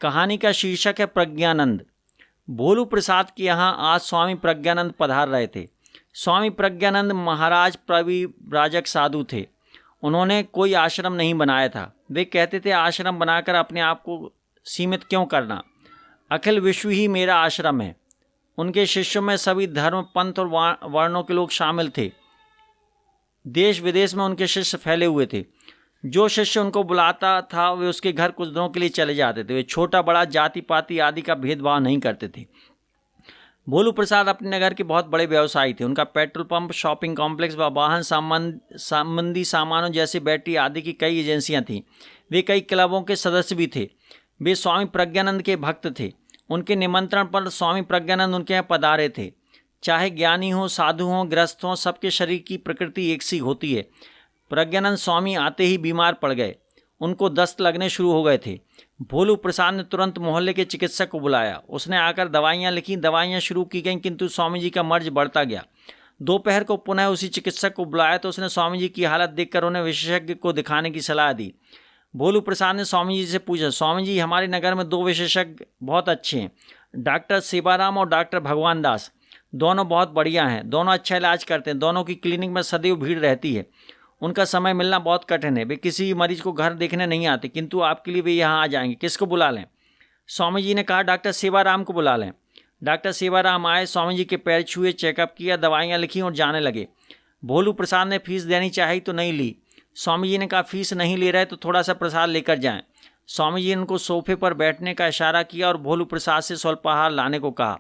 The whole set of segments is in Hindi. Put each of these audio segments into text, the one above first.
कहानी का शीर्षक है प्रज्ञानंद। भोलू प्रसाद के यहाँ आज स्वामी प्रज्ञानंद पधार रहे थे। स्वामी प्रज्ञानंद महाराज परिव्राजक साधु थे। उन्होंने कोई आश्रम नहीं बनाया था। वे कहते थे आश्रम बनाकर अपने आप को सीमित क्यों करना, अखिल विश्व ही मेरा आश्रम है। उनके शिष्यों में सभी धर्म, पंथ और वर्णों के लोग शामिल थे। देश विदेश में उनके शिष्य फैले हुए थे। जो शिष्य उनको बुलाता था वे उसके घर कुछ दिनों के लिए चले जाते थे। वे छोटा बड़ा, जाति पाति आदि का भेदभाव नहीं करते थे। भोलू प्रसाद अपने नगर के बहुत बड़े व्यवसायी थे। उनका पेट्रोल पंप, शॉपिंग कॉम्प्लेक्स व वाहन संबंधी सामानों जैसे बैटरी आदि की कई एजेंसियां थीं। वे कई क्लबों के सदस्य भी थे। वे स्वामी प्रज्ञानंद के भक्त थे। उनके निमंत्रण पर स्वामी प्रज्ञानंद उनके यहाँ पधारे थे। चाहे ज्ञानी हो, साधु हो, गृहस्थ हो, सबके शरीर की प्रकृति एक सी होती है। प्रज्ञानंद स्वामी आते ही बीमार पड़ गए। उनको दस्त लगने शुरू हो गए थे। भोलू प्रसाद ने तुरंत मोहल्ले के चिकित्सक को बुलाया। उसने आकर दवाइयाँ लिखी, दवाइयाँ शुरू की गईं, किंतु स्वामी जी का मर्ज बढ़ता गया। दोपहर को पुनः उसी चिकित्सक को बुलाया तो उसने स्वामी जी की हालत देखकर उन्हें विशेषज्ञ को दिखाने की सलाह दी। भोलू प्रसाद ने स्वामी जी से पूछा, स्वामी जी, हमारे नगर में 2 विशेषज्ञ बहुत अच्छे हैं, डॉक्टर सेवाराम और डॉक्टर भगवान दास। दोनों बहुत बढ़िया हैं, दोनों अच्छा इलाज करते हैं। दोनों की क्लिनिक में सदैव भीड़ रहती है। उनका समय मिलना बहुत कठिन है। वे किसी भी मरीज को घर देखने नहीं आते, किंतु आपके लिए वे यहाँ आ जाएंगे। किसको बुला लें? स्वामी जी ने कहा, डॉक्टर सेवाराम को बुला लें। डॉक्टर सेवाराम आए, स्वामी जी के पैर छुए, चेकअप किया, दवाइयाँ लिखी और जाने लगे। भोलू प्रसाद ने फीस देनी चाहिए तो नहीं ली। स्वामी जी ने कहा, फीस नहीं ले रहे तो थोड़ा सा प्रसाद लेकर जाएं। स्वामी जी ने उनको सोफे पर बैठने का इशारा किया और भोलू प्रसाद से स्वल्पाहार लाने को कहा।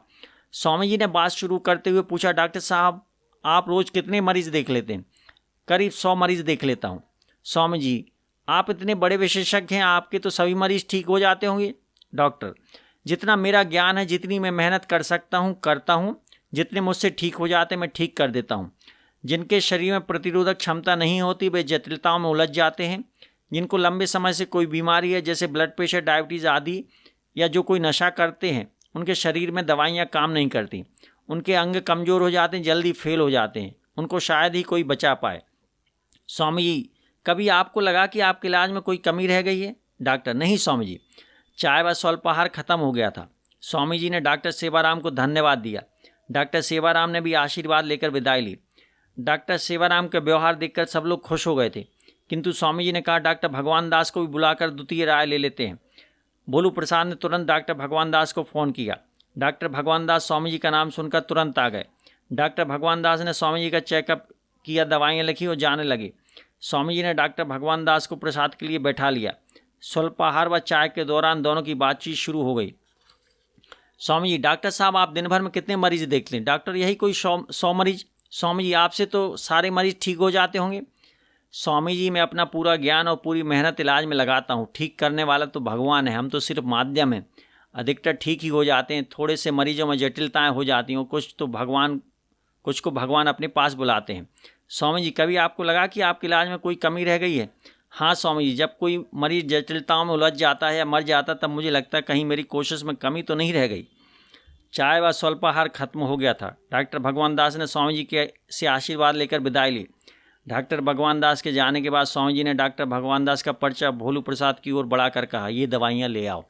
स्वामी जी ने बात शुरू करते हुए पूछा, डॉक्टर साहब, आप रोज़ कितने मरीज देख लेते हैं? करीब 100 मरीज देख लेता हूँ। स्वामी जी, आप इतने बड़े विशेषज्ञ हैं, आपके तो सभी मरीज ठीक हो जाते होंगे। डॉक्टर, जितना मेरा ज्ञान है, जितनी मैं मेहनत कर सकता हूँ करता हूँ, जितने मुझसे ठीक हो जाते मैं ठीक कर देता हूँ। जिनके शरीर में प्रतिरोधक क्षमता नहीं होती वे जटिलताओं में उलझ जाते हैं। जिनको लंबे समय से कोई बीमारी है, जैसे ब्लड प्रेशर, डायबिटीज़ आदि, या जो कोई नशा करते हैं, उनके शरीर में दवाइयाँ काम नहीं करती। उनके अंग कमज़ोर हो जाते हैं, जल्दी फेल हो जाते हैं। उनको शायद ही कोई बचा पाए। स्वामी जी, कभी आपको लगा कि आपके इलाज में कोई कमी रह गई है? डॉक्टर, नहीं स्वामी जी, चाय व स्वल्पाहार खत्म हो गया था। स्वामी जी ने डॉक्टर सेवाराम को धन्यवाद दिया। डॉक्टर सेवाराम ने भी आशीर्वाद लेकर विदाई ली। डॉक्टर सेवाराम का व्यवहार देखकर सब लोग खुश हो गए थे, किंतु स्वामी जी ने कहा, डॉक्टर भगवान दास को भी बुलाकर द्वितीय राय ले लेते हैं। भोलू प्रसाद ने तुरंत डॉक्टर भगवान दास को फ़ोन किया। डॉक्टर भगवान दास स्वामी जी का नाम सुनकर तुरंत आ गए। डॉक्टर भगवान दास ने स्वामी जी का चेकअप किया, दवाइयाँ लिखी और जाने लगे। स्वामी जी ने डॉक्टर भगवान दास को प्रसाद के लिए बैठा लिया। स्वल्पाहार व चाय के दौरान दोनों की बातचीत शुरू हो गई। स्वामी जी, डॉक्टर साहब, आप दिन भर में कितने मरीज देख लें? डॉक्टर, यही कोई 100 मरीज। स्वामी जी, आपसे तो सारे मरीज ठीक हो जाते होंगे। स्वामी जी, मैं अपना पूरा ज्ञान और पूरी मेहनत इलाज में लगाता हूँ। ठीक करने वाला तो भगवान है, हम तो सिर्फ माध्यम हैं। अधिकतर ठीक ही हो जाते हैं। थोड़े से मरीजों में जटिलताएँ हो जाती हैं, कुछ को भगवान अपने पास बुलाते हैं। स्वामी जी, कभी आपको लगा कि आपके इलाज में कोई कमी रह गई है? हाँ स्वामी जी, जब कोई मरीज जटिलताओं में उलझ जाता है या मर जाता तब मुझे लगता है कहीं मेरी कोशिश में कमी तो नहीं रह गई। चाय व स्वल्पाहार खत्म हो गया था। डॉक्टर भगवान दास ने स्वामी जी से आशीर्वाद लेकर विदाई ली। डॉक्टर भगवान दास के जाने के बाद स्वामी जी ने डॉक्टर भगवान दास का पर्चा भोलू प्रसाद की ओर बढ़ाकर कहा, ये दवाइयाँ ले आओ।